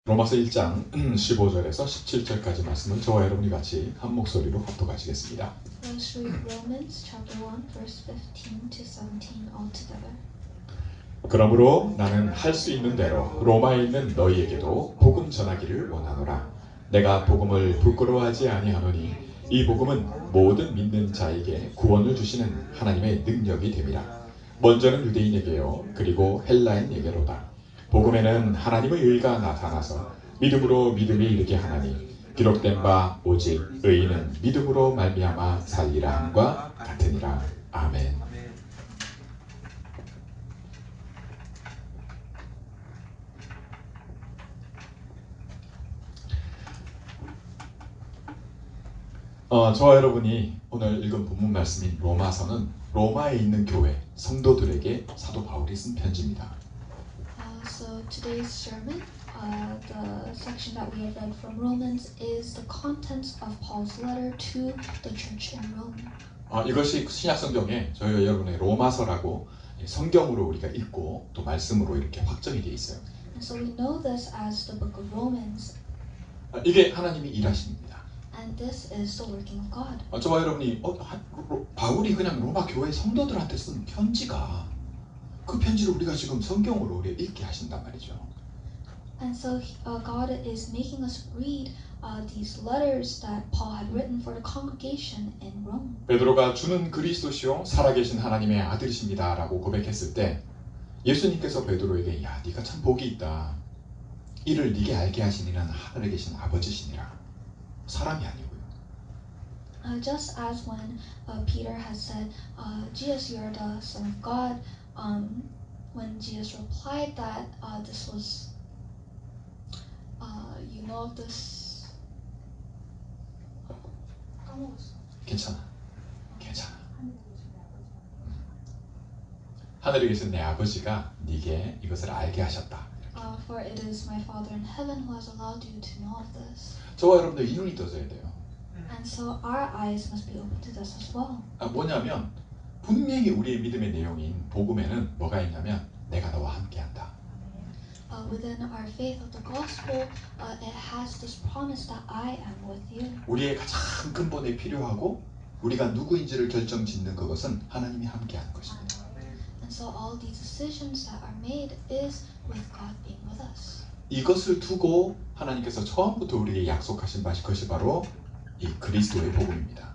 로마서 1장 15절에서 17절까지 말씀을 저와 여러분이 같이 한 목소리로 합독하시겠습니다. Let's read Romans chapter 1 verse 15 to 17 all together. 그러므로 나는 할 수 있는 대로 로마에 있는 너희에게도 복음 전하기를 원하노라. 내가 복음을 부끄러워하지 아니하노니 이 복음은 모든 믿는 자에게 구원을 주시는 하나님의 능력이 됨이라. 먼저는 유대인에게요 그리고 헬라인에게로다. 복음에는 하나님의 의가 나타나서 믿음으로 믿음에 이르게 하나니 기록된 바 오직 의인은 믿음으로 말미암아 살리라 함과 같으니라. 아멘. 저와 여러분이 오늘 읽은 본문 말씀인 로마서는 로마에 있는 교회 성도들에게 사도 바울이 쓴 편지입니다. So today's sermon, the section that we have read from Romans is the contents of Paul's letter to the church in Rome. 이것이 신약 성경에 저희 여러분의 로마서라고 성경으로 우리가 읽고 또 말씀으로 이렇게 확정이 되어 있어요. And so we know this as the book of Romans. 이게 하나님이 일하십니다. And this is the working of God. 저와 여러분이 바울이 그냥 로마 교회 성도들한테 쓴 편지가 그 편지를 우리가 지금 성경으로 우리 읽게 하신단 말이죠. And so God is making us read these letters that Paul had written for the congregation in Rome. 베드로가 주는 그리스도시요 살아계신 하나님의 아들이십니다라고 고백했을 때 예수님께서 베드로에게 야 네가 참 복이 있다. 이를 네게 알게 하신 이는 하늘에 계신 아버지시니라. 사람이 아니고요. Just as when Peter has said, Jesus, you are the Son of God, when Jesus replied that this was, you know of this. 괜찮아. 하늘에 계신 내 아버지가 네게 이것을 알게 하셨다. For it is my Father in heaven who has allowed you to know of this. 저와 여러분들 이 눈이 떠져야 돼요. And so our eyes must be open to this as well. 뭐냐면 분명히 우리의 믿음의 내용인 복음에는 뭐가 있냐면 내가 너와 함께한다. Within our faith of the gospel, it has this promise that I am with you. 우리의 가장 근본에 필요하고 우리가 누구인지를 결정짓는 그것은 하나님이 함께하는 것입니다. And so all these decisions that are made is with God being with us. 이것을 두고 하나님께서 처음부터 우리에게 약속하신 것이 바로 이 그리스도의 복음입니다.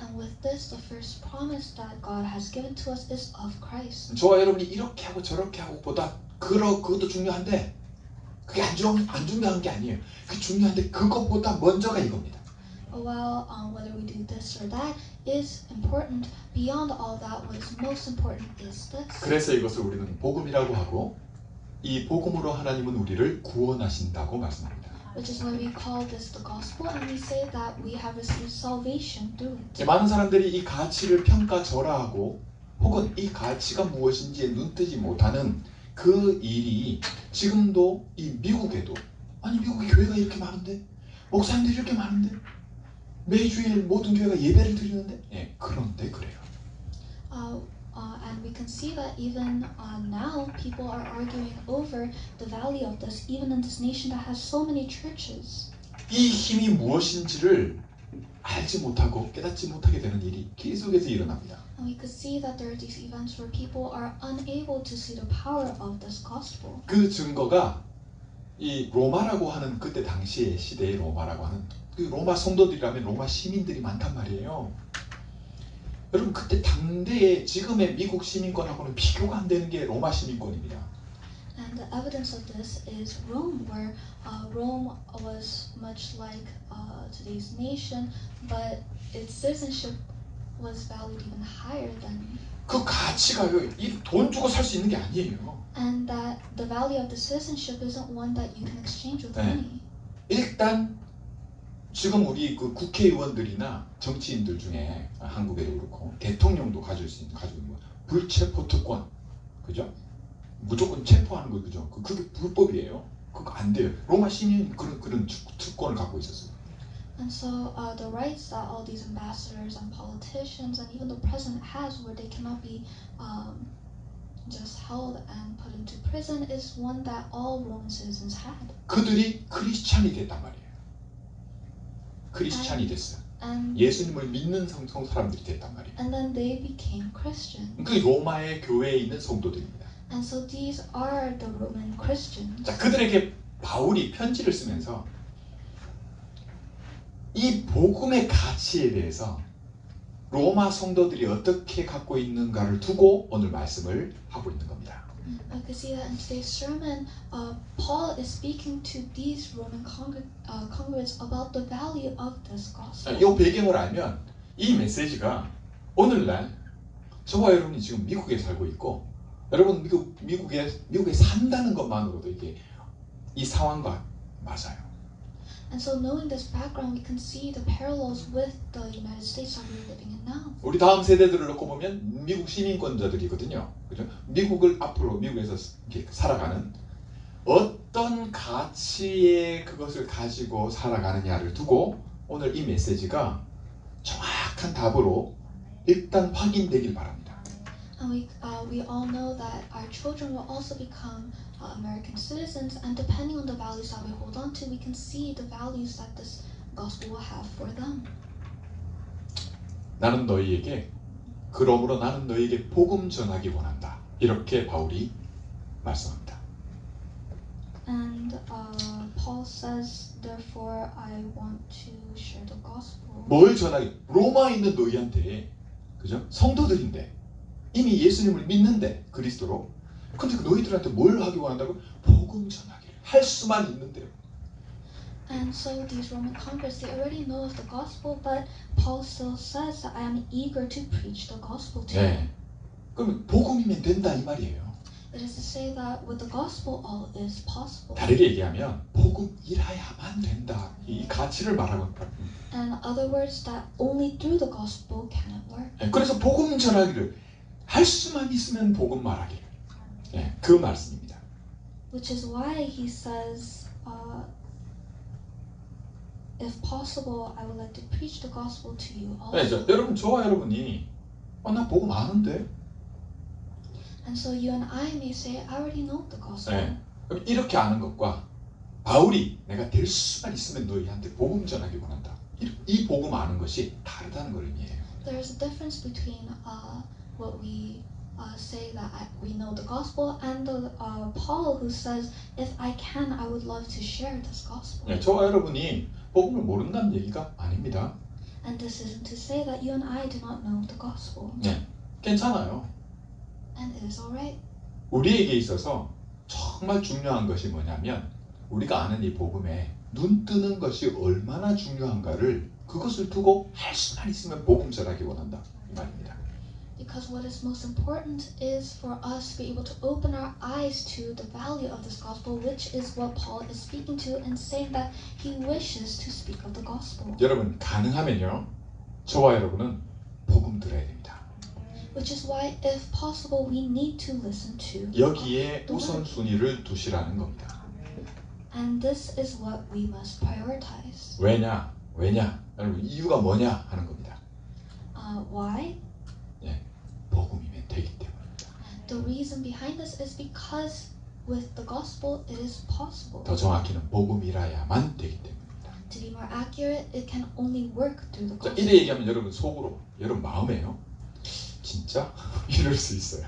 And with this, the first promise that God has given to us is of Christ. 저와 여러분이 이렇게 하고 저렇게 하고 보다 그것도 중요한데 그게 안 중요한 게 아니에요. 그게 중요한데 그것보다 먼저가 이겁니다. While whether we do this or that is important, beyond all that, what is most important is this. 그래서 이것을 우리는 복음이라고 하고 이 복음으로 하나님은 우리를 구원하신다고 말씀합니다. Which is why we call this the gospel, and we say that we have received salvation through it. 많은 사람들이 이 가치를 평가절하하고 혹은 이 가치가 무엇인지에 눈뜨지 못하는 그 일이 지금도 이 미국에도 아니 미국에 교회가 이렇게 많은데 목사님들이 이렇게 많은데 매주일 모든 교회가 예배를 드리는데 그런데 그래요. And we can see that even now people are arguing over the value of this, even in this nation that has so many churches. 이 힘이 무엇인지를 알지 못하고 깨닫지 못하게 되는 일이 계속해서 일어납니다. And we could see that there are these events where people are unable to see the power of this gospel. 그 증거가 이 로마라고 하는 그때 당시의 시대의 로마라고 하는 그 로마 성도들이라면 로마 시민들이 많단 말이에요. 여러분 그때 당대의 지금의 미국 시민권하고는 비교가 안 되는 게 로마 시민권입니다. And the evidence of this is Rome, where Rome was much like today's nation, but its citizenship was valued even higher than. 그 가치가요, 이 돈 주고 살 수 있는 게 아니에요. And that the value of the citizenship isn't one that you can exchange with money. 일단 지금 우리 그 국회의원들이나 정치인들 중에 한국에도 그렇고 대통령도 가지고 있는 거 불체포 특권, 그죠? 무조건 체포하는 거 그죠? 그게 불법이에요. 그거 안 돼요. 로마 시민 그런 특권을 갖고 있었어요. And so the rights that all these ambassadors and politicians and even the president has, where they cannot be just held and put into prison is one that all Roman citizens had. 그들이 크리스찬이 됐단 말이에요. 크리스찬이 됐어요. And 예수님을 믿는 사람들이 됐단 말이에요. and then they became Christian. 그 로마의 교회에 있는 성도들입니다. And so these are the Roman Christians. 자, 그들에게 바울이 편지를 쓰면서 이 복음의 가치에 대해서 로마 성도들이 어떻게 갖고 있는가를 두고 오늘 말씀을 하고 있는 겁니다. I could see that in today's sermon, Paul is speaking to these Roman congregants about the value of this gospel. 이 배경을 알면 이 메시지가 오늘날 저와 여러분이 지금 미국에 살고 있고 여러분 미국에 산다는 것만으로도 이게 이 상황과 맞아요. And so knowing this background, we can see the parallels with the United States that we're living in now. 우리 다음 세대들을 놓고 보면 미국 시민권자들이거든요. 그죠? 미국을 앞으로 미국에서 이렇게 살아가는 어떤 가치의 그것을 가지고 살아가느냐를 두고 오늘 이 메시지가 정확한 답으로 일단 확인되길 바랍니다. And we all know that our children will also become American citizens, and depending on the values that we hold on to, we can see the values that this gospel will have for them. 나는 너희에게 그러므로 나는 너희에게 복음 전하기 원한다. 이렇게 바울이 말씀합니다. And Paul says, therefore, I want to share the gospel. 뭘 전하기? 로마에 있는 너희한테, 그죠? 성도들인데 이미 예수님을 믿는데 그리스도로. 근데 너희들한테 뭘 하기 원한다고? 복음 전하기를 할 수만 있는데요. And so these Roman converts, they already know of the gospel, but Paul still says that I am eager to preach the gospel to 네. them. 그럼 복음이면 된다 이 말이에요. It is to say that with the gospel, all is possible. 다르게 얘기하면 복음이라야만 된다. 이 가치를 말하고 있다. And in other words, that only through the gospel can it work. 네. 그래서 복음 전하기를 할 수만 있으면 복음 말하기를. 네. 그 말씀입니다. Which is why he says, if possible, I would like to preach the gospel to you 네, also. 여러분 저와 여러분이 나 복음 아는데. And so you and I may say, I already know the gospel. 네. 그럼 이렇게 아는 것과 바울이 내가 될 수만 있으면 너희한테 복음 전하기 원한다. 이 복음 아는 것이 다르다는 걸 의미해요. There's a difference between what we say that we know the gospel and the Paul who says, if I can, I would love to share this gospel. 네, 저와 여러분이 복음을 모른다는 얘기가 아닙니다. And this isn't to say that you and I do not know the gospel. 네, 괜찮아요. And it is alright. 우리에게 있어서 정말 중요한 것이 뭐냐면 우리가 아는 이 복음에 눈 뜨는 것이 얼마나 중요한가를 그것을 두고 할 수만 있으면 복음 전하기 원한다 이 말입니다. Because what is most important is for us to be able to open our eyes to the value of this gospel, which is what Paul is speaking to and saying that he wishes to speak of the gospel. 여러분 가능하면요 저와 여러분은 복음 들어야 됩니다. Which is why, if possible, we need to listen to 여기에 the word. 우선순위를 두시라는 겁니다. And this is what we must prioritize. 왜냐? 여러분 이유가 뭐냐 하는 겁니다. Why? 복음이면 되기 때문입니다. The reason behind this is because with the gospel it is possible. 더 정확히는 복음이라야만 되기 때문입니다. To be more accurate, it can only work through the 자, gospel. 이래 얘기하면 여러분 속으로, 여러분 마음에요. 진짜? 이럴 수 있어요.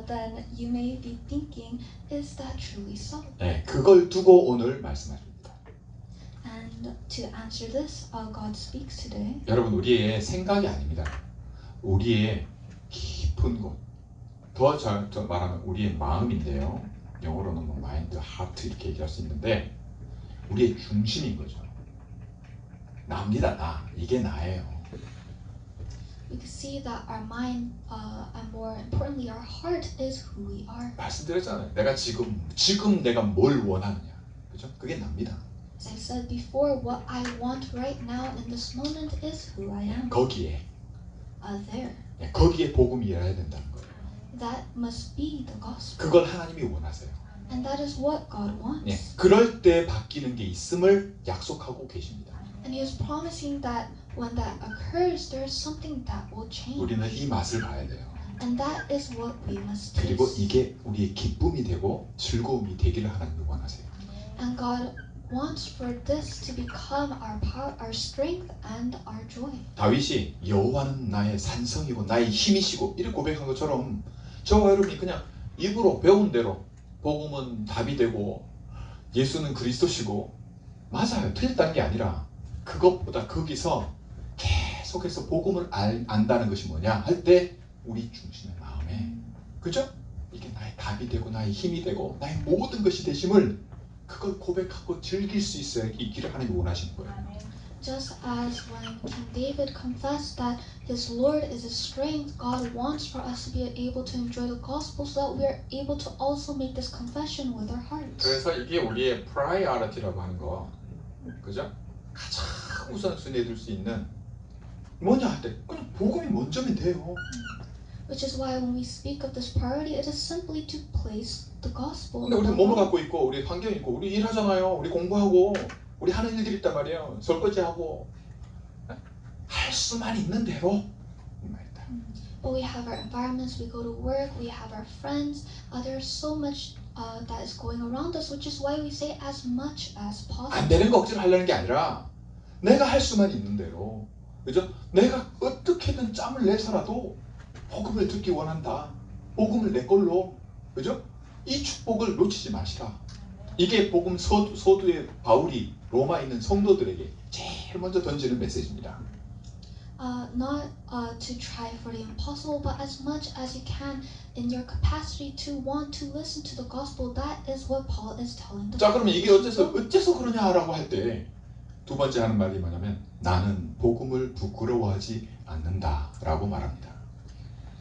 Then you may be thinking, is that truly so? 네, 그걸 두고 오늘 말씀하십니다. And to answer this, God speaks today. 여러분 우리의 생각이 아닙니다. 우리의 깊은 곳, 더 말하면 우리의 마음인데요. 영어로는 뭐 마인드, 하트 이렇게 얘기할 수 있는데 우리의 중심인 거죠. 나입니다. 이게 나예요. We can see that our mind, and more importantly, our heart is who we are. 말씀드렸잖아요. 내가 지금 내가 뭘 원하느냐, 그죠? 그게 납니다. As I've said before, what I want right now in this moment is who I am. 거기에 There. 거기에 복음이 일어나야 된다는 거예요. That must be the gospel. 그걸 하나님이 원하세요. And that is what God wants. 예, 그럴 때 바뀌는 게 있음을 약속하고 계십니다. And He is promising that when that occurs, there is something that will change. 우리는 이 맛을 봐야 돼요. And that is what we must 그리고 taste. 이게 우리의 기쁨이 되고 즐거움이 되기를 하나님이 원하세요. And God wants for this to become our power, our strength, and our joy. 다윗이 여호와는 나의 산성이고 나의 힘이시고 이렇게 고백한 것처럼 저와 여러분이 그냥 입으로 배운 대로 복음은 답이 되고 예수는 그리스도시고 맞아요. 틀렸다는 게 아니라 그것보다 거기서 계속해서 복음을 안다는 것이 뭐냐 할 때 우리 중심의 마음에 그죠? 이게 나의 답이 되고 나의 힘이 되고 나의 모든 것이 되심을 그걸 고백하고 즐길 수 있어야 있기를 하나님이 원하시는 거예요. Just as when King David confessed that his Lord is his strength, God wants for us to be able to enjoy the gospel so that we are able to also make this confession with our hearts. 그래서 이게 우리의 프라이어리티라고 하는 거, 그죠? 가장 우선순위에 둘 수 있는 뭐냐 할 때 그냥 복음이 먼저면 돼요. Which is why when we speak of this priority, it is simply to place the gospel. 근데 우리 몸을 갖고 있고 우리 환경 있고 우리 일하잖아요. 우리 공부하고 우리 하는 일들이 있단 말이에요. 설거지하고 할 수만 있는 대로 이 말이다. But we have our environments, we go to work, we have our friends. There's so much that is going around us, which is why we say as much as 안 possible. 되는 거 억지로 하려는 게 아니라 내가 할 수만 있는 대로, 그죠? 내가 어떻게든 짬을 내서라도 복음을 듣기 원한다. 복음을 내 걸로, 그죠? 이 축복을 놓치지 마시라. 이게 복음 서두의 바울이 로마에 있는 성도들에게 제일 먼저 던지는 메시지입니다. Not to try for the impossible, but as much as you can in your capacity to want to listen to the gospel. That is what Paul is telling the 자, 그러면 이게 어째서 그러냐라고 할 때 두 번째 하는 말이 뭐냐면 나는 복음을 부끄러워하지 않는다라고 말합니다.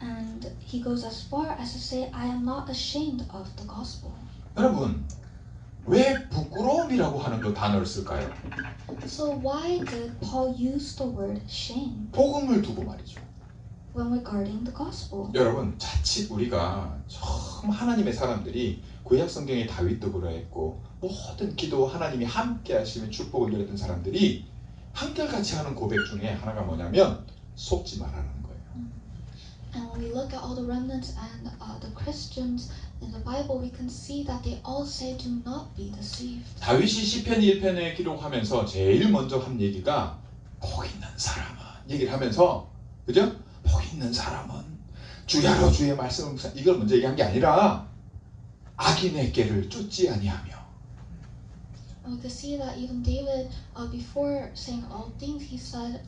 And he goes as far as to say, I am not ashamed of the gospel. 여러분, 왜 부끄러움이라고 하는 그 단어를 쓸까요? So why did Paul use the word shame 복음을 두고 말이죠. when regarding the gospel? 여러분, 자칫 우리가 처음 하나님의 사람들이 구약 성경의 다윗도 그러했고 모든 기도 하나님이 함께 하시면 축복을 누렸던 사람들이 한결같이 하는 고백 중에 하나가 뭐냐면 속지 말라는 거예요. And when we look at all the remnants and the Christians in the Bible, we can see that they all say, do not be deceived. 다윗이 시편 1편에 기록하면서 제일 먼저 한 얘기가 복 있는 사람은 얘기를 하면서, 그죠? 복 있는 사람은 주야로 주의 말씀을 이걸 먼저 얘기한 게 아니라 악인의 꾀를 쫓지 아니하며. And we can see that even David, before saying all things, he said,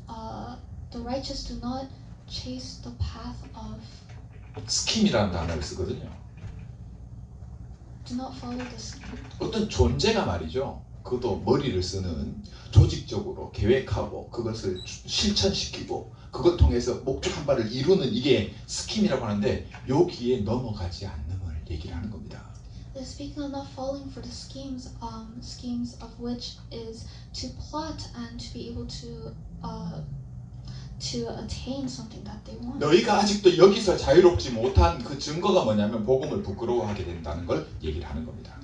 the righteous do not chase the path of, 스킴이라는 단어를 쓰거든요. do not follow the scheme. 어떤 존재가 말이죠. 그것도 머리를 쓰는 조직적으로 계획하고 그것을 실천시키고 그걸 통해서 목적 한 바를 이루는 이게 스킴이라고 하는데 여기에 넘어가지 않는을 얘기를 하는 겁니다. They're speaking of not falling for the schemes of which is to plot and to be able to attain something that they want. 너희가 아직도 여기서 자유롭지 못한 그 증거가 뭐냐면 복음을 부끄러워하게 된다는 걸 얘기를 하는 겁니다.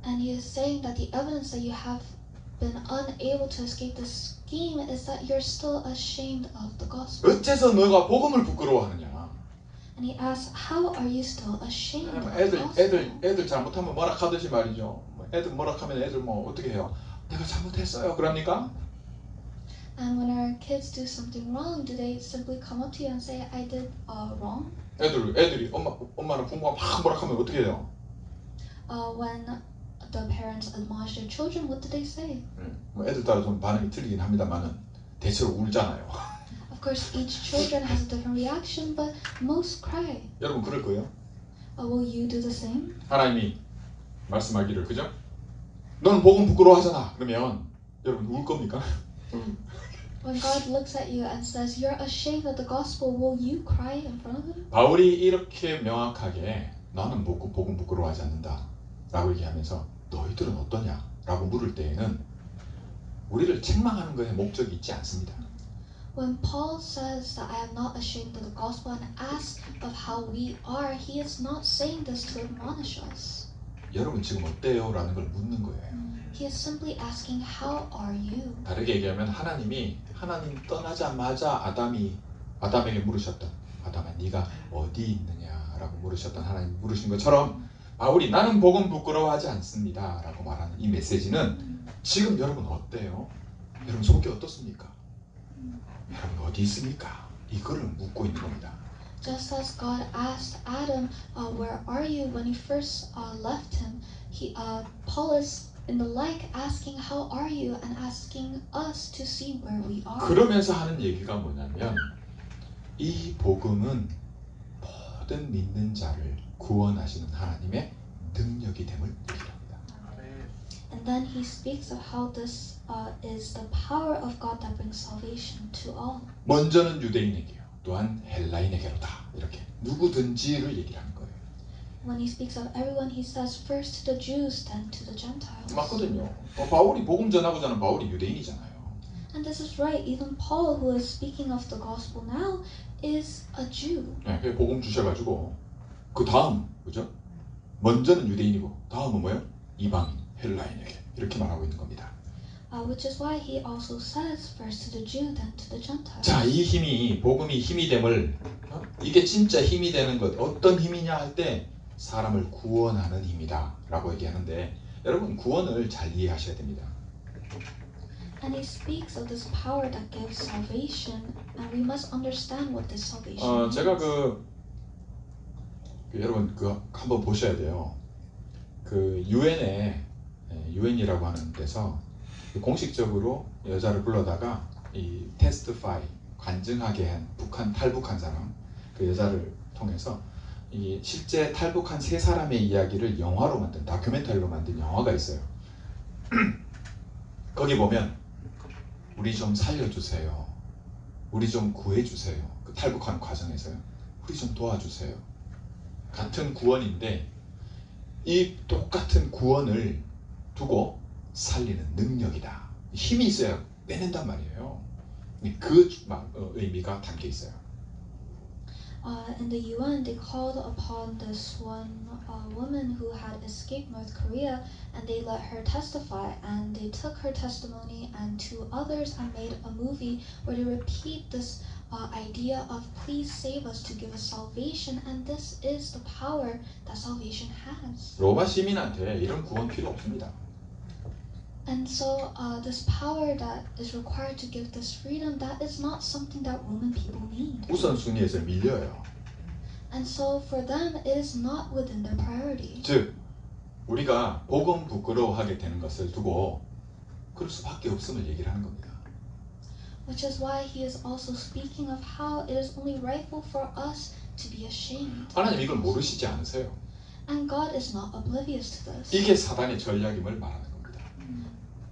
And he is saying that the evidence that you have been unable to escape the scheme is that you're still ashamed of the gospel. 어째서 너가 복음을 부끄러워하느냐? And he asks, how are you still ashamed of the gospel? 애들 잘못하면 뭐라 하듯이 말이죠. 애들 뭐라 하면 애들 뭐 어떻게 해요? 내가 잘못했어요. 그럽니까? And when our kids do something wrong, do they simply come up to you and say, I did wrong? 애들이 엄마나 부모가 막 뭐라 하면 어떻게 해요? When the parents admonish their children, what do they say? 뭐 애들 따라 좀 반응이 틀리긴 합니다만은 대체로 울잖아요. Of course, each children has a different reaction, but most cry. 여러분 그럴 거예요? Will you do the same? 하나님이 말씀하기를 그죠? 너는 복음 부끄러워하잖아. 그러면 여러분 울 겁니까? When God looks at you and says, you're ashamed of the gospel, will you cry in front of him? 바울이 이렇게 명확하게 나는 복음 부끄러워하지 않는다 라고 얘기하면서 너희들은 어떠냐? 라고 물을 때에는 우리를 책망하는 것에 목적이 있지 않습니다. When Paul says that I am not ashamed of the gospel and asks of how we are, he is not saying this to admonish us. 여러분 지금 어때요? 라는 걸 묻는 거예요. He is simply asking, how are you? 다르게 얘기하면 하나님 떠나자마자 아담에게 물으셨다. 아담아 네가 어디 있느냐라고 물으셨던 하나님 물으신 것처럼 바울이 나는 복음 부끄러워하지 않습니다 라고 말하는 이 메시지는 지금 여러분 어때요? 여러분 속이 어떻습니까? 여러분 어디 있습니까? 이거를 묻고 있는 겁니다. Just as God asked Adam, "Where are you?" when he first left him, Paul is in the like asking, "How are you?" and asking us to see where we are. 그러면서 하는 얘기가 뭐냐면 이 복음은 모든 믿는 자를 구원하시는 하나님의 능력이 됨을 얘기합니다. And then he speaks of how this is the power of God that brings salvation to all. 먼저는 유대인에게요. 또한 헬라인에게로다. 이렇게 누구든지를 얘기를 하는 거예요. When he speaks of everyone, he says first to the Jews, then to the Gentiles. 맞거든요. 바울이 복음 전하고자 하는 바울이 유대인이잖아요. And this is right. Even Paul, who is speaking of the gospel now, is a Jew. 네, 그 복음 주셔가지고 그 다음 그죠? 먼저는 유대인이고 다음은 뭐예요? 이방인, 헬라인에게 이렇게 말하고 있는 겁니다. Which is why he also says first to the Jew, then to the Gentiles. 자, 이 힘이 복음이 힘이 됨을 이게 진짜 힘이 되는 것 어떤 힘이냐 할 때 사람을 구원하는 힘이다라고 얘기하는데 여러분 구원을 잘 이해하셔야 됩니다. And he speaks of this power that gives salvation, and we must understand what this salvation means. 제가 여러분 한번 보셔야 돼요. 유엔이라고 하는 데서 공식적으로 여자를 불러다가 이 테스티파이 관증하게 한 탈북한 사람 그 여자를 통해서 이 실제 탈북한 세 사람의 이야기를 영화로 만든 다큐멘터리로 만든 영화가 있어요. 거기 보면 우리 좀 살려주세요. 우리 좀 구해주세요. 그 탈북한 과정에서요. 우리 좀 도와주세요. 같은 구원인데 이 똑같은 구원을 두고 살리는 능력이다. 힘이 있어야 내낸단 말이에요. 그 의미가 담겨 있어요. In the UN, they called upon this one woman who had escaped North Korea, and they let her testify, and they took her testimony and two others and made a movie where they repeat this idea of please save us to give us salvation, and this is the power that salvation has. 로마 시민한테 이런 구원 필요 없습니다. And so this power that is required to give this freedom, that is not something that Roman people need. 우선순위에서 밀려요. And so for them, it is not within their priority. 즉 우리가 복음 부끄러워하게 되는 것을 두고 그럴 수밖에 없음을 얘기를 하는 겁니다. Which is why he is also speaking of how it is only rightful for us to be ashamed. 하나님 이걸 모르시지 않으세요? And God is not oblivious to this. 이게 사단의 전략임을 말하는 겁니다.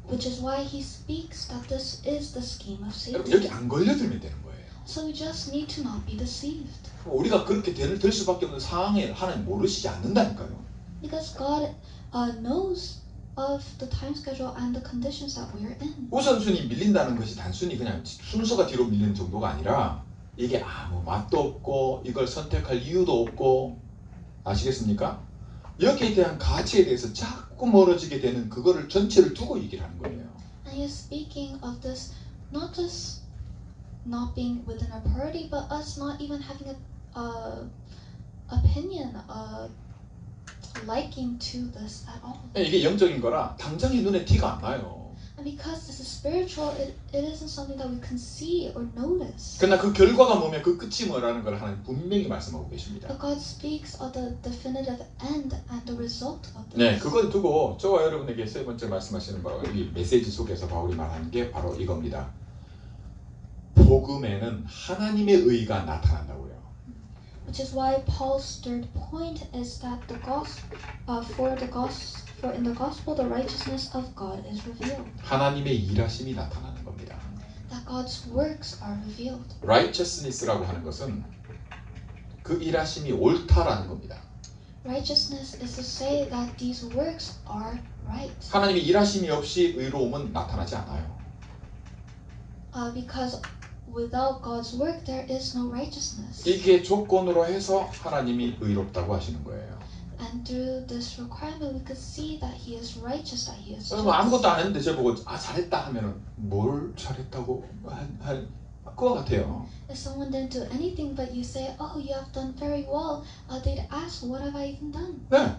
Which is why he speaks that this is the scheme of 여러분 여기 Satan. 안 걸려들면 되는 거예요. So we just need to not be deceived. 우리가 그렇게 될 수밖에 없는 상황에 하나님 모르시지 않는다니까요. Because God knows of the time schedule and the conditions that we are in. 우선순위 밀린다는 것이 단순히 그냥 순서가 뒤로 밀리는 정도가 아니라 이게 아무 맛도 없고 이걸 선택할 이유도 없고 아시겠습니까? 여기에 대한 가치에 대해서 자꾸 멀어지게 되는 그거를 전체를 두고 얘기를 하는 거예요. And he is speaking of this not just not being within our priority, but us not even having a opinion, a liking to this at all. 이게 영적인 거라 당장에 눈에 티가 안 나요. And because this is spiritual, it isn't something that we can see or notice. 그러나 그 결과가 뭐면 그 끝이 뭐라는 걸 하나님 분명히 말씀하고 계십니다. But God speaks of the definitive end and the result of this. 네, 그걸 두고 저와 여러분에게 세 번째 말씀하시는 바로 이 메시지 속에서 바울이 말하는 게 바로 이겁니다. 복음에는 하나님의 의가 나타난다고요. Which is why Paul's third point is that the gospel, for in the gospel, the righteousness of God is revealed. 하나님의 일하심이 나타나는 겁니다. That God's works are revealed. righteousness라고 하는 것은 그 일하심이 옳다라는 겁니다. Righteousness is to say that these works are right. 하나님의 일하심이 없이 의로움은 나타나지 않아요. Because without God's work, there is no righteousness. 이게 조건으로 해서 하나님이 의롭다고 하시는 거예요. And through this requirement, we could see that He is righteous, that He is just. 아무것도 안 했는데 저보고 잘했다 하면은 뭘 잘했다고 그와 같아요. If someone didn't do anything but you say, oh, you have done very well, they'd ask, what have I even done? 네.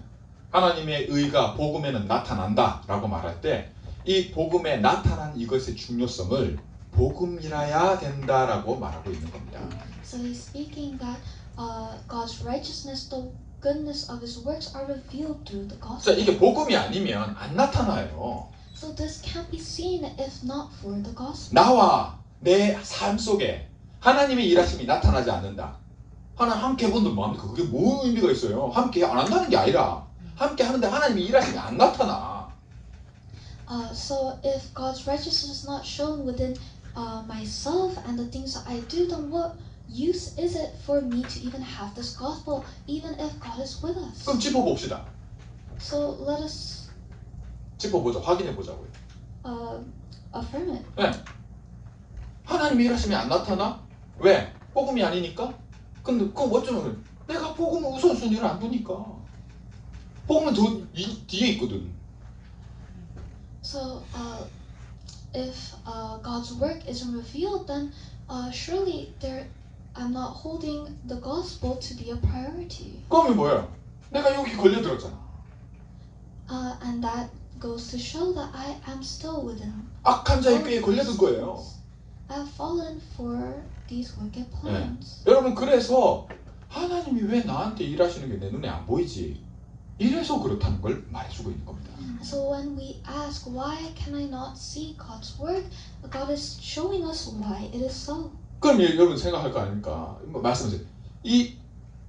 하나님의 의가 복음에는 나타난다라고 말할 때 이 복음에 나타난 이것의 중요성을 복음이라야 된다라고 말하고 있는 겁니다. So he's speaking that God's righteousness, the goodness of his works are revealed through the 자, gospel. 이게 복음이 아니면 안 나타나요. So this can't be seen if not for the gospel. 나와 내 삶 속에 하나님의 일하심이 나타나지 않는다. 하나님 함께 해본들 뭐합니까? 그게 뭔 의미가 있어요? 함께 안 한다는 게 아니라 함께 하는데 하나님의 일하심이 안 나타나. So if God's righteousness is not shown within myself and the things that I do, then what use is it for me to even have this gospel, even if God is with us? 그럼 짚어봅시다. So let us 짚어보자. 확인해보자고요. affirm it. 네. 하나님의 일하심이 안 나타나? 왜? 복음이 아니니까? 근데 그럼 어쩌면 내가 복음을 우선순위를 안 두니까. 복음은 더 뒤에 있거든. So if God's work isn't revealed, then surely I'm not holding the gospel to be a priority. 그러면 뭐예요? 내가 여기 걸려들었잖아. And that goes to show that I am still within. 악한 자의 꾀에 걸려든 거예요. I have fallen for these wicked plans. 여러분 그래서 하나님이 왜 나한테 일하시는 게 내 눈에 안 보이지? 이래서 그렇다는 걸 말해주고 있는 겁니다. So when we ask, why can I not see God's work? God is showing us why it is so. 그럼 여러분 생각할 거 아닙니까? 말씀하세요.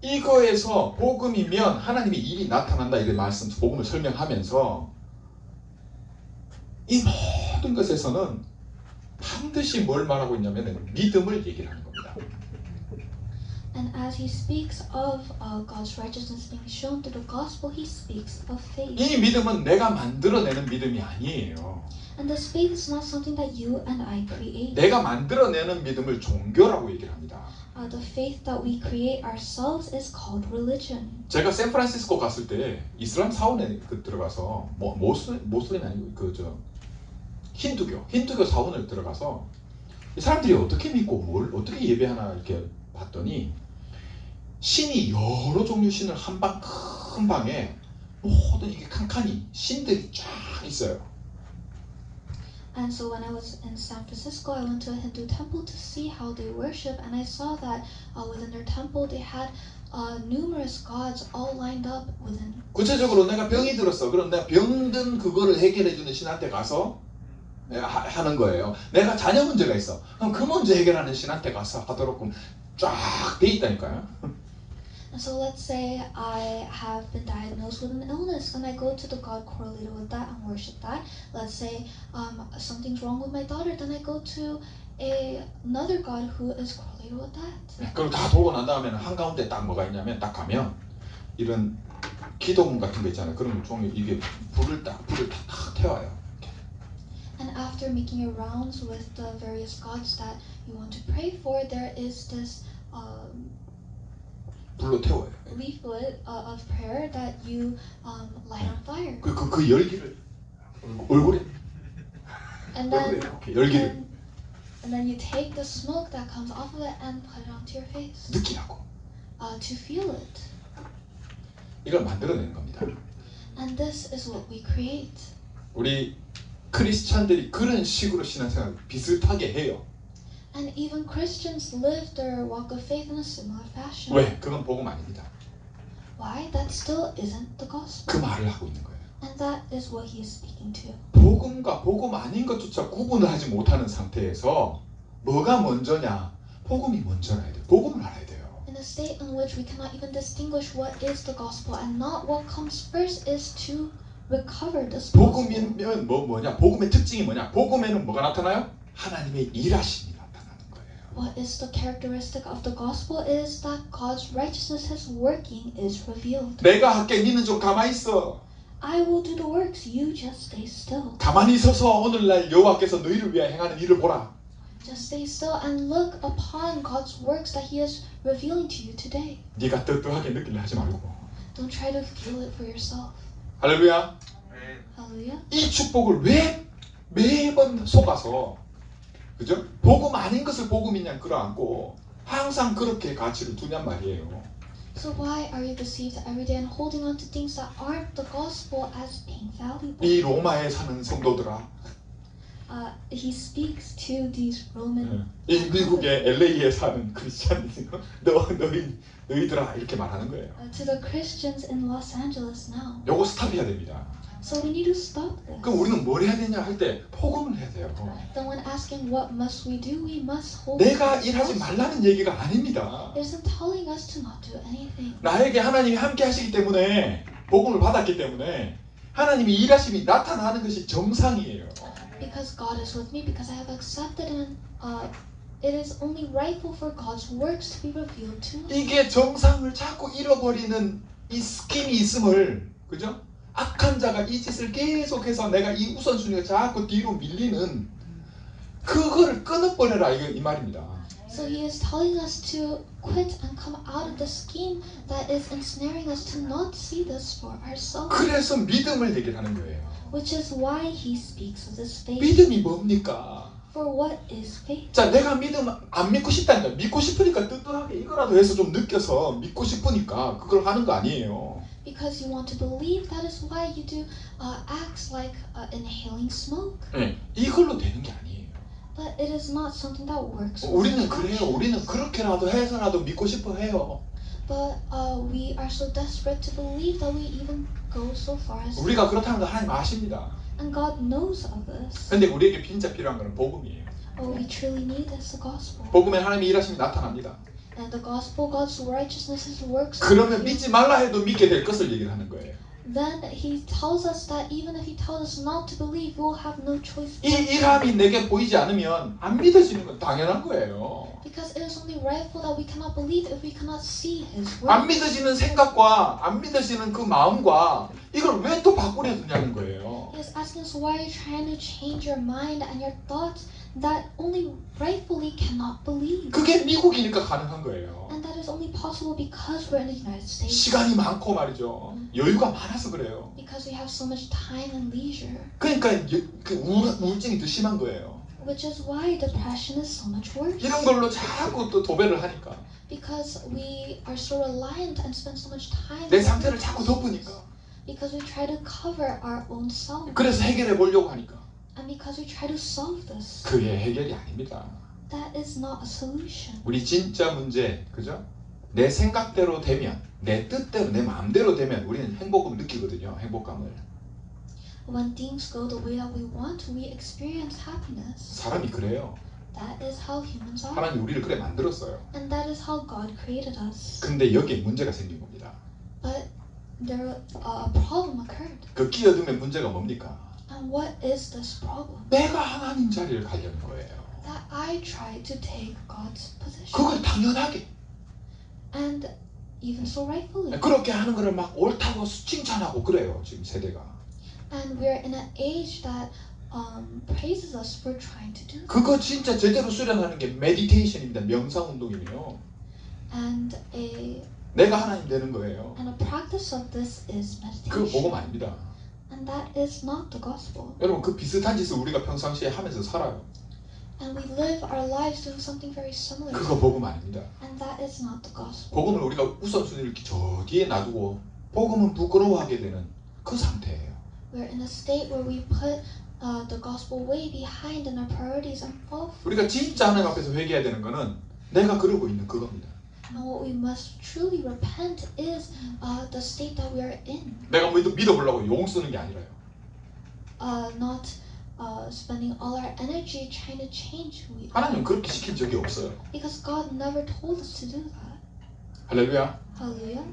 이거에서 복음이면 하나님의 일이 나타난다 이런 말씀, 복음을 설명하면서 이 모든 것에서는 반드시 뭘 말하고 있냐면 믿음을 얘기를 하는 겁니다. And as he speaks of God's righteousness being shown through the gospel, he speaks of faith. 이 믿음은 내가 만들어내는 믿음이 아니에요. And this faith is not something that you and I create. 내가 만들어내는 믿음을 종교라고 얘기를 합니다. The faith that we create ourselves is called religion. 제가 샌프란시스코 갔을 때 이슬람 사원에 들어가서 모슬림 아니고 힌두교 사원을 들어가서 이 사람들이 어떻게 믿고 뭘 어떻게 예배하나 이렇게 봤더니 신이 여러 종류 신을 큰 방에 모든 이게 칸칸이 신들이 쫙 있어요. And so when I was in San Francisco, I went to a Hindu temple to see how they worship, and I saw that within their temple they had numerous gods all lined up within. 구체적으로 내가 병이 들었어. 그럼 내가 병든 그거를 해결해주는 신한테 가서 하는 거예요. 내가 자녀 문제가 있어. 그럼 그 문제 해결하는 신한테 가서 하도록 쫙 돼 있다니까요. And so let's say I have been diagnosed with an illness, and I go to the God correlated with that and worship that. Let's say something's wrong with my daughter, then I go to another God who is correlated with that. 그럼 다 돌고 난 다음에는 한가운데 딱 뭐가 있냐면 딱 가면 이런 기도문 같은 거 있잖아요. 그러면 종이 이게 불을 딱 태워요. And after making your rounds with the various gods that you want to pray for, there is this 불로 태워요. leaflet of prayer that you light on fire. 그 열기를 얼굴에 And then 열기를 and then you take the smoke that comes off of it and put it onto your face 느끼라고 to feel it. 이걸 만들어내는 겁니다. And this is what we create. 우리 크리스찬들이 그런 식으로 신앙생활 비슷하게 해요. And even Christians live their walk of faith in a similar fashion. 왜? 그건 복음 아닙니다. Why? That still isn't the gospel. 그 말을 하고 있는 거예요. And that is what he is speaking to. 복음과 복음 아닌 것조차 구분을 하지 못하는 상태에서 뭐가 먼저냐? 복음이 먼저라야 돼요. 복음을 알아야 돼요. In a state in which we cannot even distinguish what is the gospel and not what comes first is to recover this gospel. 복음이면 뭐냐? 복음의 특징이 뭐냐? 복음에는 뭐가 나타나요? 하나님의 일하심이 나타나는 거예요. What is the characteristic of the gospel is that God's righteousness, His working, is revealed. 내가 할게 니는 좀 가만히 있어. I will do the works, you just stay still. 가만히 있어서 오늘날 여호와께서 너희를 위하여 행하는 일을 보라. Just stay still and look upon God's works that He is revealing to you today. 네가 뜨뜻하게 느끼려 하지 말고. Don't try to feel it for yourself. 할렐루야. Hallelujah. 이 축복을 왜 매번 속아서 그죠? 복음 아닌 것을 복음이냐 끌어안고 항상 그렇게 가치를 두냔 말이에요. So why are you deceived every day and holding on to things that aren't the gospel as being valuable? 이 로마에 사는 성도들아, He speaks to these Roman. 이 미국의 LA에 사는 크리스찬들, 너희들아 이렇게 말하는 거예요. To the Christians in Los Angeles now. 요거 스탑해야 됩니다. So we need to stop this. 그럼 우리는 뭘 해야 되냐 할 때 복음을 해야 돼요. Then when asking what must we do, we must hold. 내가 일하지 말라는 얘기가 아닙니다. It isn't telling us to not do anything. 나에게 하나님이 함께 하시기 때문에 복음을 받았기 때문에 하나님이 일하심이 나타나는 것이 정상이에요. Because God is with me, because I have accepted and it is only rightful for God's works to be revealed to me. 이게 정상을 자꾸 잃어버리는 이 스킴이 있음을, 그죠? 악한 자가 이 짓을 계속해서 내가 이 우선순위가 자꾸 뒤로 밀리는 그거를 끊어버려라 이 말입니다. So he is telling us to quit and come out of the scheme that is ensnaring us to not see this for ourselves. 그래서 믿음을 얘기하는 거예요. Which is why he speaks of this faith. 믿음이 뭡니까? For what is faith? 자, 내가 믿음 안 믿고 싶다니까. 믿고 싶으니까 뜨뜻하게 이거라도 해서 좀 느껴서 믿고 싶으니까 그걸 하는 거 아니에요. Because you want to believe, that is why you do acts like inhaling smoke. 네, 이걸로 되는 게 아니에요. But it is not something that works. 우리는 그래요. 우리는 그렇게라도 해서라도 믿고 싶어 해요. But we are so desperate to believe that we even go so far as. 우리가 그렇다는 거 하나님 아십니다. And God knows of this. 근데 우리에게 진짜 필요한 거는 복음이에요. What we truly need is the gospel. 복음에 하나님의 일하심이 나타납니다. And the gospel, God's righteousness, His works. 그러면 믿지 말라 해도 믿게 될 것을 얘기를 하는 거예요. Then He tells us that even if He tells us not to believe, we'll have no choice. 이 일함이 내게 보이지 않으면 안 믿어지는 건 당연한 거예요. Because it is only rightful that we cannot believe if we cannot see His 안 works. 믿어지는 생각과 안 믿어지는 그 마음과 이걸 왜 또 바꾸려 드냐는 거예요. He is asking us why you're trying to change your mind and your thoughts that only rightfully cannot believe. 그게 미국이니까 가능한 거예요. And that is only possible because we're in the United States. 시간이 많고 말이죠. 여유가 많아서 그래요. Because we have so much time and leisure. 그러니까 그 우울증이 더 심한 거예요. Which is why depression is so much worse. 이런 걸로 자꾸 또 도배를 하니까 Because we are so reliant and spend so much time. 내 상태를 자꾸 덮으니까 Because we try to cover our own self. 그래서 해결해 보려고 하니까 And because we try to solve this. 그게 해결이 아닙니다. That is not a solution. 우리 진짜 문제, 그죠? 내 생각대로 되면, 내 뜻대로, 내 마음대로 되면 우리는 행복감을 느끼거든요. 행복감을. When things go the way that we want, we experience happiness. 사람이 그래요. That is how humans are. 하나님 우리를 그래 만들었어요. And that is how God created us. 근데 여기에 문제가 생긴 겁니다. But there a problem occurred. 그 끼어들면 문제가 뭡니까? And what is this problem? 내가 하나님 자리를 가려는 거예요. That I try to take God's position. 그걸 당연하게. And even so rightfully. 그렇게 하는 거를 막 옳다고 칭찬하고 그래요. 지금 세대가. And we're in an age that praises us for trying to do that. 그거 진짜 제대로 수련하는 게 메디테이션입니다. 명상 운동이에요. And 내가 하나님 되는 거예요. a practice of this is 그거 meditation. 복음 아닙니다. And that is not the gospel. 여러분 그 비슷한 짓을 우리가 평상시에 하면서 살아요. And we live our lives doing something very similar. 그거 복음 아닙니다. And that is not the gospel. 복음을 우리가 우선순위를 저 뒤에 놔두고 복음은 부끄러워하게 되는 그 상태예요. We're in a state where we put the gospel way behind in our priorities and fall. 우리가 진짜 하나님 앞에서 회개해야 되는 거는 내가 그러고 있는 그겁니다. And what we must truly repent is the state that we are in. 내가 믿어보려고 용 쓰는 게 아니라요. Not spending all our energy trying to change who we are. 하나님은 그렇게 시킨 적이 없어요. Because God never told us to do that. 할렐루야. Hallelujah.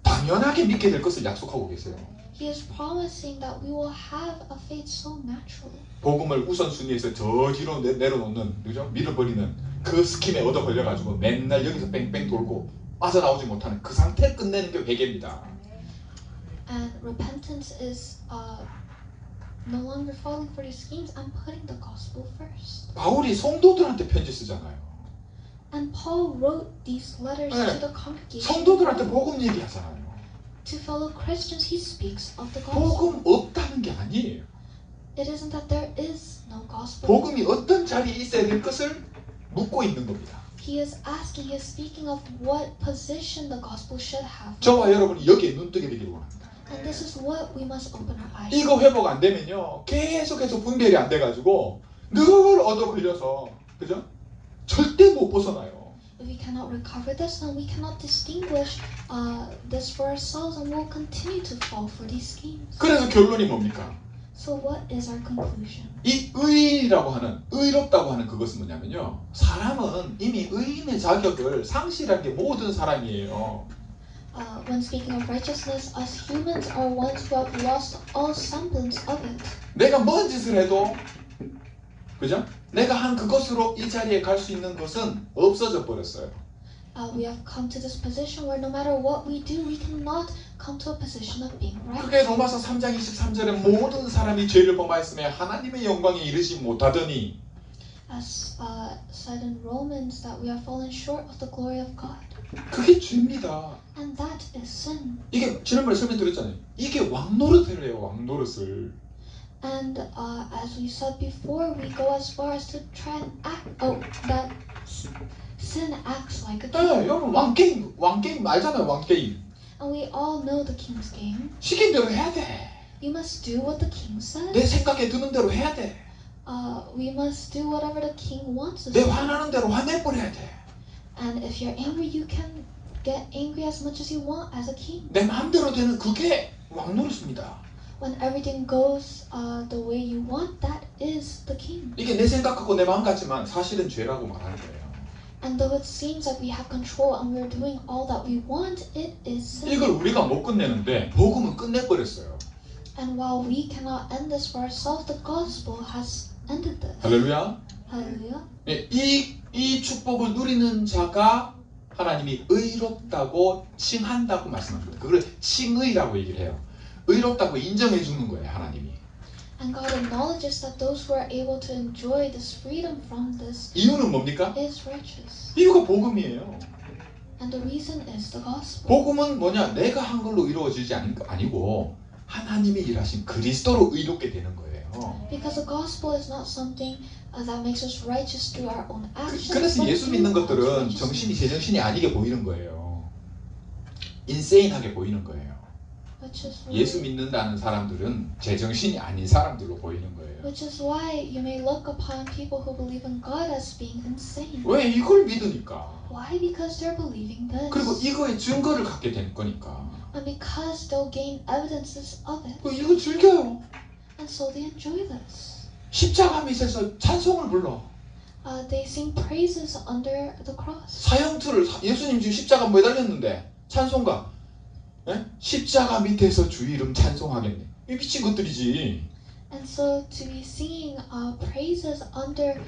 당연하게 믿게 될 것을 약속하고 계세요. He is promising that we will have a faith so natural. 복음을 우선순위에서 저 뒤로 내려놓는, 그죠? 밀어버리는 그 스킴에 얻어 걸려가지고 맨날 여기서 뺑뺑 돌고 빠져나오지 못하는 그 상태를 끝내는 게 회개입니다. And repentance is no longer falling for these schemes and putting the gospel first. 바울이 성도들한테 편지 쓰잖아요. And Paul wrote these letters 네. to the congregation. 성도들한테 복음 얘기하잖아요. To fellow Christians, he speaks of the gospel. 복음 없다는 게 아니에요. It isn't that there is no gospel. 복음이 어떤 자리에 있어야 될 것을 묻고 있는 겁니다. He is asking, he is speaking of what position the gospel should have. 저와 여러분이 여기에 눈뜨게 되기를 원합니다. And this is what we must open our eyes. 이거 회복 안 되면요, 계속해서 분별이 안 돼가지고 늘 얻어 걸려서, 그죠? 절대 못 벗어나요. If we cannot recover this, then we cannot distinguish this for ourselves, and we'll continue to fall for these schemes. 그래서 결론이 뭡니까? So what is our conclusion? 이 의라고 하는, 의롭다고 하는 그것은 뭐냐면요, 사람은 이미 의인의 자격을 상실한 게 모든 사람이에요. When speaking of righteousness, us humans are ones who have lost all semblance of it. 내가 뭔 짓을 해도, 그죠? 내가 한 그것으로 이 자리에 갈 수 있는 것은 없어져 버렸어요. We have come to this position where no matter what we do, we cannot come to a position of being 그게 right. 로마서 3장 23절에 모든 사람이 죄를 범하였으며 하나님의 영광에 이르지 못하더니, As said in Romans, that we have fallen short of the glory of God. 그게 죄입니다. And that is sin. 이게 지난번에 설명드렸잖아요. 이게 왕노릇을 해요. 왕노릇을. And as we said before, we go as far as to try and act. That sin acts like a 네, king. 여러분 왕게임 알잖아요. 왕게임. And we all know the king's game. 시킨 대로 해야 돼. You must do what the king says. 내 생각에 드는 대로 해야 돼. We must do whatever the king wants us 내 to. 화나는 대로 화내버려야 돼. And if you're angry, you can get angry as much as you want as a king. 내 마음대로 되는 그게 왕노릇입니다. When everything goes the way you want, that is the king. 이게 내 생각하고 내 마음 같지만 사실은 죄라고 말하는 거예요. And though it seems like we have control and we're doing all that we want, it is sin. 이걸 우리가 못 끝내는데 복음은 끝내버렸어요. And while we cannot end this for ourselves, the gospel has ended this. 할렐루야. Hallelujah. 이 축복을 누리는 자가 하나님이 의롭다고 칭한다고 말씀합니다. 그걸 칭의라고 얘기를 해요. 의롭다고 인정해 주는 거예요, 하나님이. And God acknowledges that those who are able to enjoy this freedom from this 이유는 뭡니까? is righteous. 이유가 복음이에요. And the reason is the gospel. 복음은 뭐냐? 내가 한 걸로 이루어지지 아니고 하나님이 일하신 그리스도로 의롭게 되는 거예요. Because the gospel is not something that makes us righteous through our own actions. 그래서 but 예수 through 믿는 God's 것들은 righteousness. 정신이 제정신이 아니게 보이는 거예요. 인세인하게 보이는 거예요. Which is 예수 why, 믿는다는 사람들은 제정신이 아닌 사람들로 보이는 거예요. which is why you may look upon people who believe in God as being insane. 왜 이걸 믿으니까? Why? Because they're believing this. 그리고 이거의 증거를 갖게 된 거니까. And because they'll gain evidences of it. 이거 즐겨요. And so they enjoy this. 십자가 밑에서 찬송을 불러. They sing praises under the cross. 사형틀을 예수님 지금 십자가 매달렸는데 찬송가. 예? 십자가 밑에서 주 이름 찬송하겠네. 이 미친 것들이지. And so to be singing praises under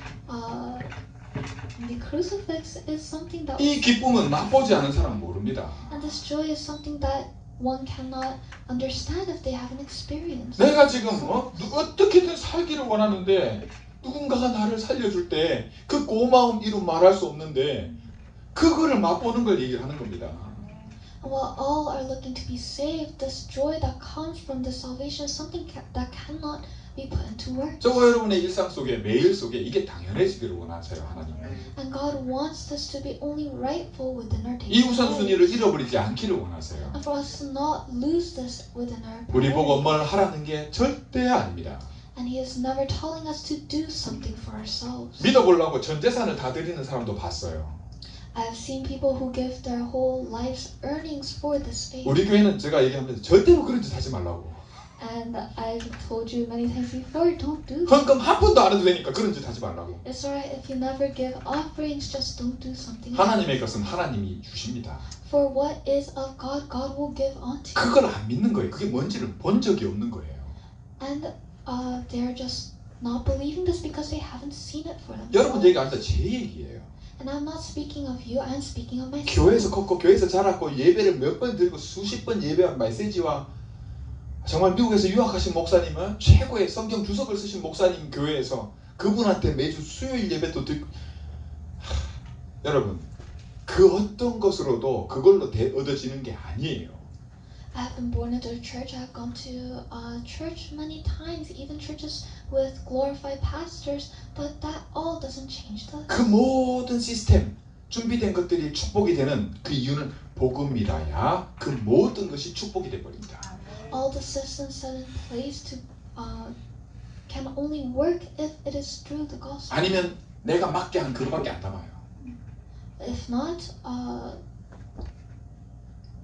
the crucifix is something that. 이 기쁨은 맛보지 않은 사람은 모릅니다. And this joy is something that one cannot understand if they haven't experienced. 내가 지금 어떻게든 살기를 원하는데 누군가가 나를 살려줄 때 그 고마움 이루 말할 수 없는데 그거를 맛보는 걸 얘기를 하는 겁니다. While all are looking to be saved, this joy that comes from this salvation is something that cannot be put into words. 저와 여러분의 일상 속에 매일 속에 이게 당연해지기를 원하세요, 하나님은. And God wants this to be only rightful within our 이 daily 우선순위를 lives. 잃어버리지 않기를 원하세요. And for us to not lose this within our 우리 보고 priorities. 뭘 하라는 게 절대 아닙니다. And He is never telling us to do something for ourselves. 믿어보려고 전 재산을 다 드리는 사람도 봤어요. I've seen people who give their whole life's earnings for this faith. 우리 교회는 제가 얘기하면서 절대로 그런 짓 하지 말라고. And I've told you many times before, don't do that. 헌금 한 푼도 안 해도 되니까 그런 짓 하지 말라고. It's alright if you never give offerings, just don't do something. 하나님의 것은 하나님이 주십니다. For what is of God, God will give unto you. 그걸 안 믿는 거예요. 그게 뭔지를 본 적이 없는 거예요. And they're just not believing this because they haven't seen it for 여러분 themselves. 얘기 아니라 제 얘기예요. And I'm not speaking of you, I'm speaking of myself. 교회에서 컸고 교회에서 자랐고 예배를 몇 번 드리고 수십 번 예배한 메시지와 정말 미국에서 유학하신 목사님은 최고의 성경 주석을 쓰신 목사님 교회에서 그분한테 매주 수요일 예배도 드리고 여러분 그 어떤 것으로도 그걸로 얻어지는 게 아니에요. I've been born into a church. I've gone to church many times, even churches with glorified pastors. But that all doesn't change this. 그 모든 시스템, 준비된 것들이 축복이 되는 그 이유는 복음이라야 그 모든 것이 축복이 돼버립니다. All the systems set in place to can only work if it is through the gospel. 아니면 내가 맞게 한 그거밖에 안 남아요. If not,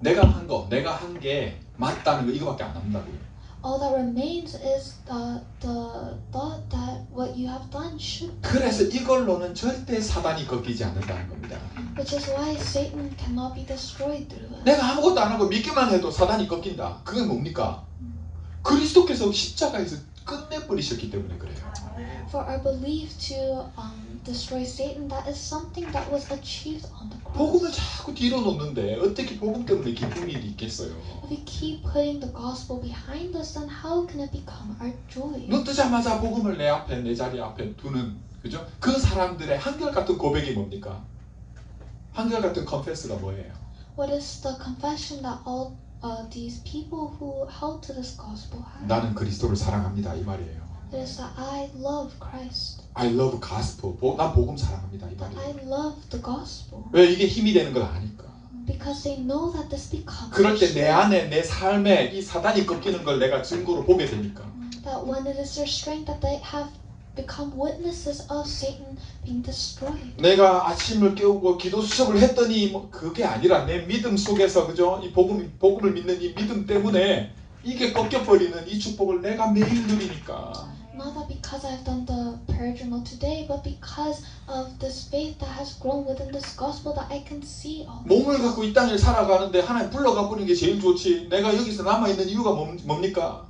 내가 한 게 맞다는 거 이거밖에 안 남는다고요. all that remains is the thought that what you have done should. 그래서 이걸로는 절대 사단이 꺾이지 않는다는 겁니다. Which is why Satan cannot be destroyed through it. 내가 아무것도 안 하고 믿기만 해도 사단이 꺾인다. 그게 뭡니까? 그리스도께서 십자가에서 끝내버리셨기 때문에 그래요. For our belief to destroy Satan, that is something that was achieved on the cross. 복음을 자꾸 뒤로 놓는데 어떻게 복음 때문에 기쁜 일이 있겠어요? If we keep putting the gospel behind us, then how can it become our joy? 눈 뜨자마자 복음을 내 앞에 내 자리 앞에 두는 그죠? 그 사람들의 한결같은 고백이 뭡니까? 한결같은 confess가 뭐예요? What is the confession that all these people who held to this gospel have? 나는 그리스도를 사랑합니다 이 말이에요. It is that I love Christ. I love gospel. 난 복음 사랑합니다 이 That I 말이에요. love the gospel. 왜 이게 힘이 되는 걸 아니까. Because they know that this becomes 그럴 때 내 their 안에 내 삶에 이 사단이 꺾이는 걸 내가 증거로 보게 되니까. strength. That when it is their strength that they have become witnesses of Satan being destroyed. 내가 아침을 깨우고 기도 수첩을 했더니 뭐 그게 아니라 내 믿음 속에서 그죠? 이 복음을 믿는 이 믿음 때문에 이게 꺾여버리는 이 축복을 내가 매일 누리니까. Not that because I've done the prayer journal today, but because of this faith that has grown within this gospel that I can see all. 몸을 갖고 이 땅을 살아가는데 하나님 불러가 버리는 게 제일 좋지. 내가 여기서 남아있는 이유가 뭡니까?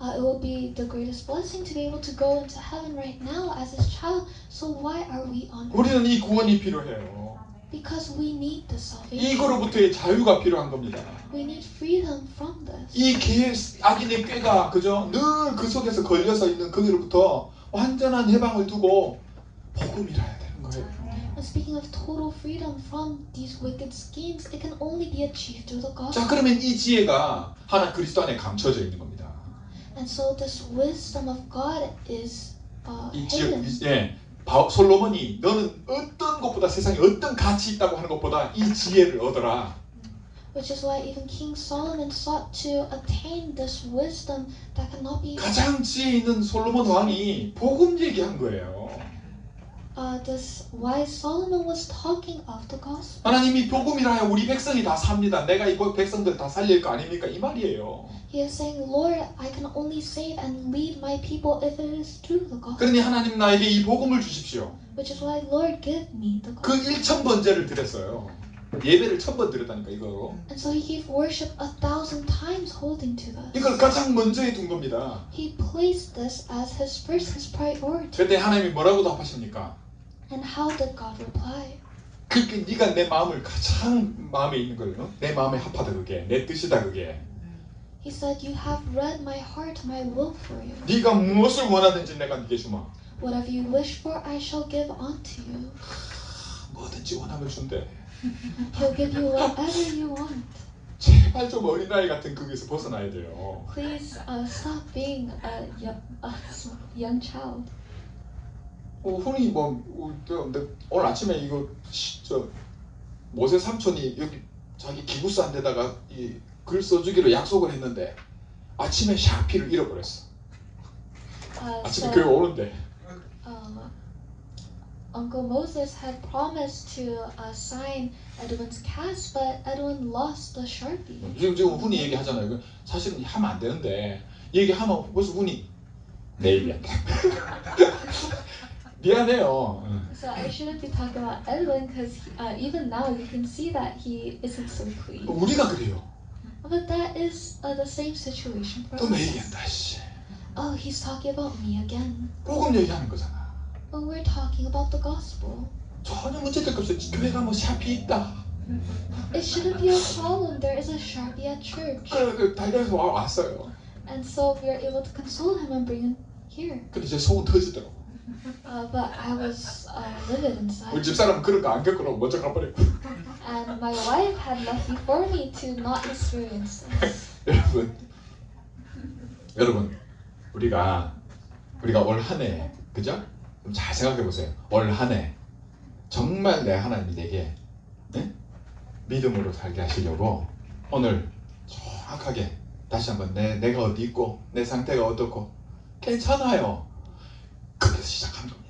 It will be the greatest blessing to be able to go into heaven right now as his child. So why are we on earth? 우리는 이 구원이 필요해요. Because we need the salvation. 이거로부터의 자유가 필요한 겁니다. We need freedom from this. 이 악인의 꾀가 그죠? 늘 그 속에서 걸려서 있는 거기로부터 완전한 해방을 두고 복음이라야 되는 거예요. And speaking of total freedom from these wicked schemes, it can only be achieved through the gospel. 자, 그러면 이 지혜가 하나 그리스도 안에 감춰져 있는 겁니다. And so this wisdom of God is 이 hidden. 솔로몬이 너는 어떤 것보다 세상에 어떤 가치 있다고 하는 것보다 이 지혜를 얻어라. Which is why even King Solomon sought to attain this wisdom that cannot be. 가장 지혜 있는 솔로몬 왕이 복음 얘기한 거예요. This why Solomon was talking of the gospel. 하나님이 복음이라야 우리 백성이 다 삽니다. 내가 이 백성들 다 살릴 거 아닙니까? 이 말이에요. He is saying, Lord, I can only save and lead my people if it is through the gospel. 그러니 하나님 나에게 이 복음을 주십시오. Which is why, Lord, give me the 그 gospel. 1000번제를 드렸어요. 예배를 1000번 드렸다니까 이거로. And so he gave worship 1,000 times holding to this. 이걸 가장 먼저에 둔 겁니다. He placed this as his priority. 그때 하나님이 뭐라고 답하십니까? And how did God reply? 그게 네가 내 마음을 가장 마음에 있는 걸, 내 마음에 합하다 그게, 내 뜻이다 그게. He said, you have read my heart, my will for you. 네가 무엇을 원하든지 내가 네게 주마. Whatever you wish for, I shall give unto you. 뭐든지 원하면 준대. He'll give you whatever you want. 제발 좀 어린아이 같은 거기서 벗어나야 돼요. Please stop being a young child. 흔히 오늘 아침에 이거 모세 삼촌이 여기 자기 기부스 한 데다가 이 글 써주기로 약속을 했는데 아침에 샤피를 잃어버렸어. 아침에 교회 오는데. Uncle Moses had promised to sign Edwin's cast, but Edwin lost the Sharpie. 지금 훈이 얘기하잖아요. 사실은 하면 안 되는데 얘기하면 벌써 훈이 내일이야. 미안해요. So I shouldn't be talking about Edwin because even now you can see that he isn't so pleased. 우리가 그래요. But that is the same situation for 또 내 us. 얘기한다. 씨. Oh, he's talking about me again. 복음 얘기하는 거잖아. But we're talking about the gospel. 전혀 문제될 거 없어. 교회가 뭐 샤피 있다. It shouldn't be a problem. There is a Sharpie at church. 그래 달려서 왔어요. And so we were able to console him and bring him here. 근데 제 속은 터지더라고. But I was livid inside. 우리 집사람은 그런 거 안 겪으라고 먼저 가버렸고. and my wife had left before me to not experience this. 여러분, 우리가 올 한 해, 그죠? 좀 잘 생각해 보세요. 올 한 해 정말 내 하나님이 내게 믿음으로 살게 하시려고 오늘 정확하게 다시 한번 내가 어디 있고 내 상태가 어떻고 괜찮아요. 그래서 시작한 겁니다.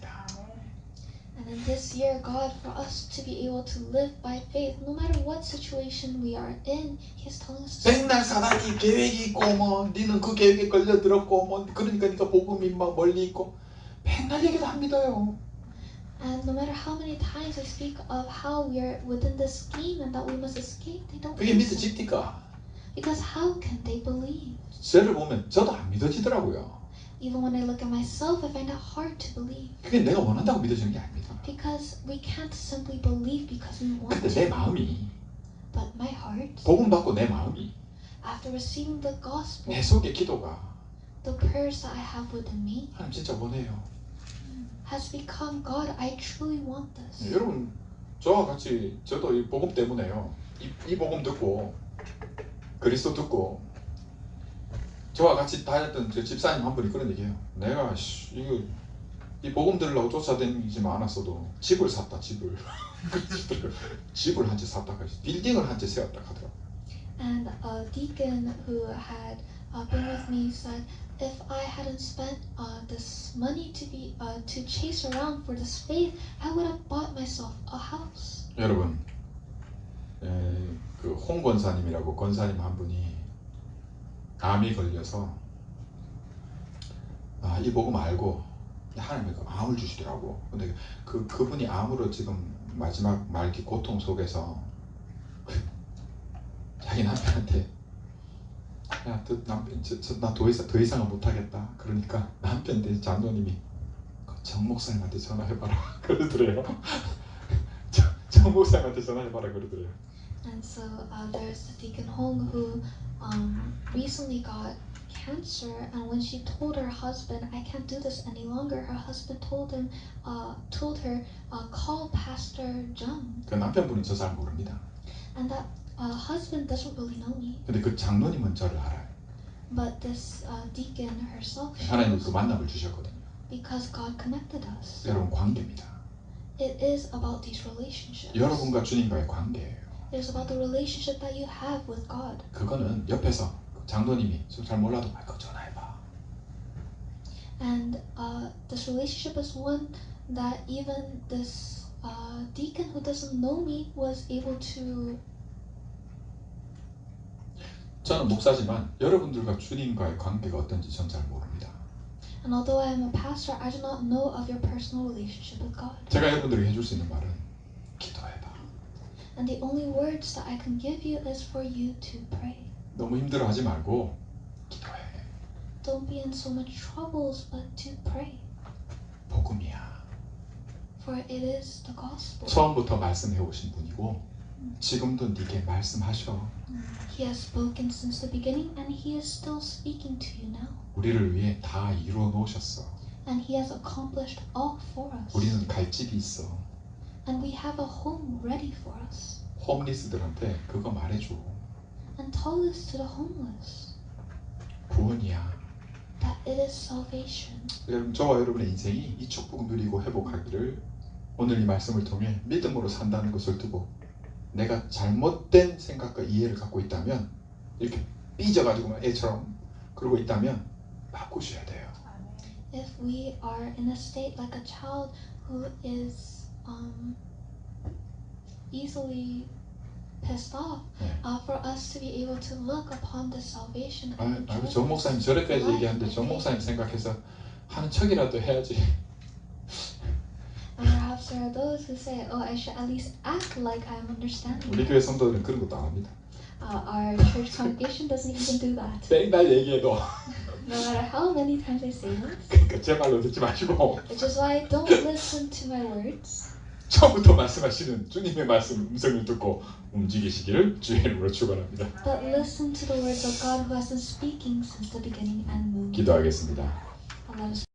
And in this year, God, for us to be able to live by faith, no matter what situation we are in, He is telling us to. 맨날 사단이 계획이 있고 뭐 니는 그 계획에 걸려들었고 뭐 그러니까 네가 복음이 막 멀리 있고 맨날 얘기를 합니다요. And no matter how many times I speak of how we are within this scheme and that we must escape, they don't 그게 listen. 믿어집니까? Because how can they believe? 저를 보면 저도 안 믿어지더라고요. Even when I look at myself, I find it hard to believe. 그게 내가 원한다고 믿어지는 게 아닙니다. Because we can't simply believe because we want 근데 내 to. 마음이 But my heart, 복음 받고 내 마음이 after receiving the gospel, 내 속의 기도가 the prayers that I have within me, 하나님 진짜 원해요. has become, God, I truly want this. 여러분 저와 같이 저도 이 복음 때문에요. 이 복음 듣고 그리스도 듣고 저와 같이 다녔던 저 집사님 한 분이 그런 얘기해요. 내가 이거 이 복음 들으려고 쫓아다니지만 않았어도 집을 샀다 집을 집을 한 채 샀다 빌딩을 한 채 세웠다 하더라고. And a deacon who had been with me said, if I hadn't spent this money to chase around for this faith, I would have bought myself a house. 여러분, 그 홍 권사님이라고 권사님 한 분이 암이 걸려서 이 복음 알고 하나님이 그 암을 주시더라고. 근데 그분이 암으로 지금 마지막 말기 고통 속에서 자기 남편한테 야, 남편, 나 더 이상은 못하겠다. 그러니까 남편 대 장로님이 정 목사님한테 전화해봐라 그러더래요. 정 목사님한테 전화해봐라 그러더래요. And so there's the deacon Hong who recently got cancer, and when she told her husband, I can't do this any longer, her husband told her, call Pastor Jung. 그 남편분은 저 잘 모릅니다. And that husband doesn't really know me. 근데 그 장로님은 저를 알아요. But this deacon herself, 하나님이 그 만남을 주셨거든요. because God connected us. 여러분 관계입니다. It is about these relationships. 여러분과 주님과의 관계예요. It is about the relationship that you have with God. 그거는 옆에서 장로님이 잘 몰라도 그거 전화해봐. And this relationship is one that even this deacon who doesn't know me was able to. 저는 목사지만 여러분들과 주님과의 관계가 어떤지 전 잘 모릅니다. And although I am a pastor, I do not know of your personal relationship with God. 제가 여러분들에게 해줄 수 있는 말은 기도해봐. And the only words that I can give you is for you to pray. 너무 힘들어하지 말고 기도해. Don't be in so much troubles, but to pray. 복음이야. For it is the gospel. 처음부터 말씀해 오신 분이고 지금도 네게 말씀하셔. He has spoken since the beginning, and He is still speaking to you now. 우리를 위해 다 이루어 놓으셨어. And He has accomplished all for us. 우리는 갈 집이 있어. And we have a home ready for us. 홈리스들한테 그거 말해줘. And tell this to the homeless, 구원이야. that it is salvation. 여러분, 저와 여러분의 인생이 이 축복 누리고 회복하기를 오늘 이 말씀을 통해 믿음으로 산다는 것을 두고 내가 잘못된 생각과 이해를 갖고 있다면 이렇게 삐져가지고 애처럼 그러고 있다면 바꾸셔야 돼요. If we are in a state like a child who is easily pissed off, for us to be able to look upon this salvation and 정 목사님 저렇게까지 얘기하는데 정 목사님 생각해서 하는 척이라도 해야지. And perhaps there are those who say, "Oh, I should at least act like I am understanding." 우리 교회 성도들은 그런 것도 안 합니다. Our church congregation doesn't even do that. 맨날 얘기해도 No matter how many times I say this, 그러니까 제 말로 듣지 마시고 which is why don't listen to my words. 처음부터 말씀하시는 주님의 말씀 음성을 듣고 움직이시기를 주의 이름으로 축원합니다. But listen to the words of God who has been speaking since the beginning and moved. 기도하겠습니다. And let us